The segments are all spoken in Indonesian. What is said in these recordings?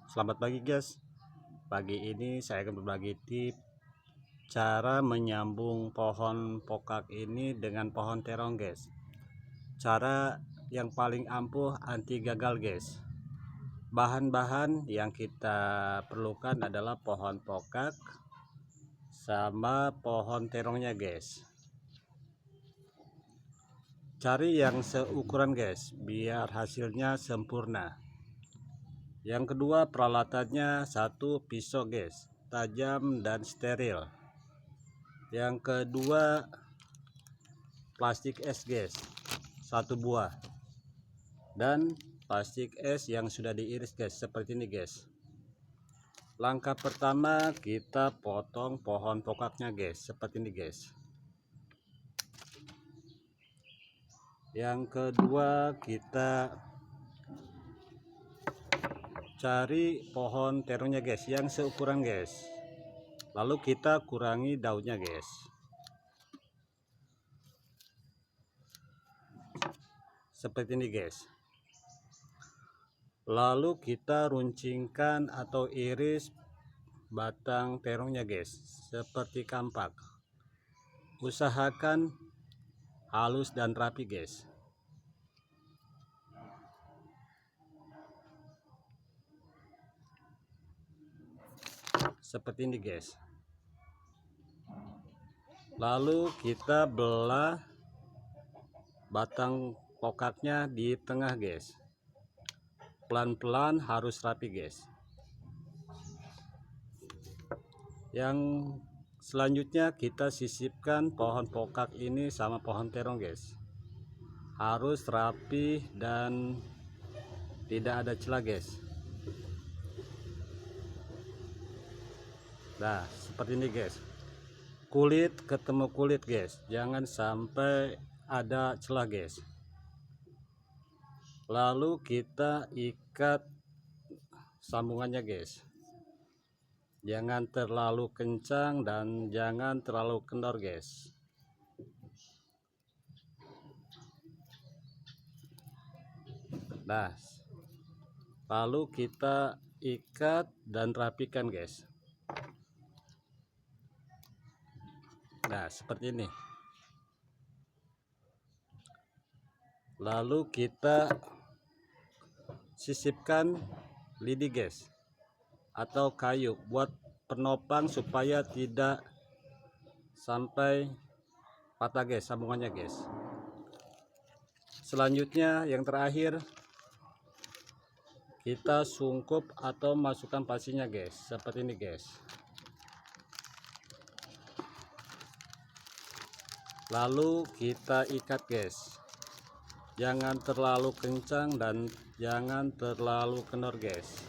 Selamat pagi guys. Pagi ini saya akan berbagi tips cara menyambung pohon pokak ini dengan pohon terong guys. Cara yang paling ampuh anti gagal guys. Bahan-bahan yang kita perlukan adalah pohon pokak sama pohon terongnya guys. Cari yang seukuran guys biar hasilnya sempurna. Yang kedua, peralatannya satu pisau guys, tajam dan steril. Yang kedua, plastik es guys, satu buah, dan plastik es yang sudah diiris guys, seperti ini guys. Langkah pertama, kita potong pohon pokaknya guys, seperti ini guys. Yang kedua, kita cari pohon terongnya guys yang seukuran guys, lalu kita kurangi daunnya guys, seperti ini guys. Lalu kita runcingkan atau iris batang terongnya guys, seperti kampak. Usahakan halus dan rapi guys. Seperti ini guys. Lalu kita belah batang pokaknya di tengah guys. Pelan-pelan, harus rapi guys. Yang selanjutnya kita sisipkan pohon pokak ini sama pohon terong guys. Harus rapi dan tidak ada celah guys. Nah, seperti ini guys. Kulit ketemu kulit guys, jangan sampai ada celah guys. Lalu kita ikat sambungannya guys, jangan terlalu kencang dan jangan terlalu kendor guys. Nah, lalu kita ikat dan rapikan guys. Nah, seperti ini. Lalu kita sisipkan lidi guys, atau kayu buat penopang supaya tidak sampai patah guys sambungannya guys. Selanjutnya yang terakhir, kita sungkup atau masukkan pasinya guys, seperti ini guys. Lalu kita ikat guys, jangan terlalu kencang dan jangan terlalu kendor guys.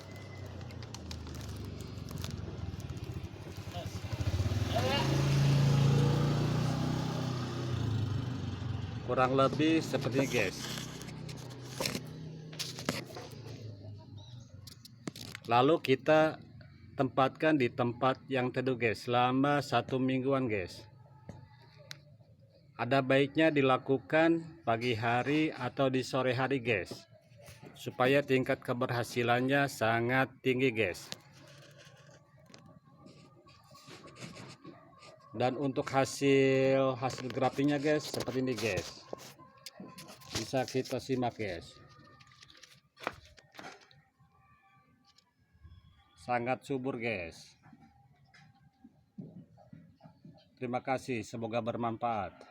Kurang lebih seperti ini guys. Lalu kita tempatkan di tempat yang teduh guys selama 1 mingguan guys. Ada baiknya dilakukan pagi hari atau di sore hari guys, supaya tingkat keberhasilannya sangat tinggi guys. Dan untuk hasil graftingnya guys, seperti ini guys. Bisa kita simak guys. Sangat subur guys. Terima kasih, semoga bermanfaat.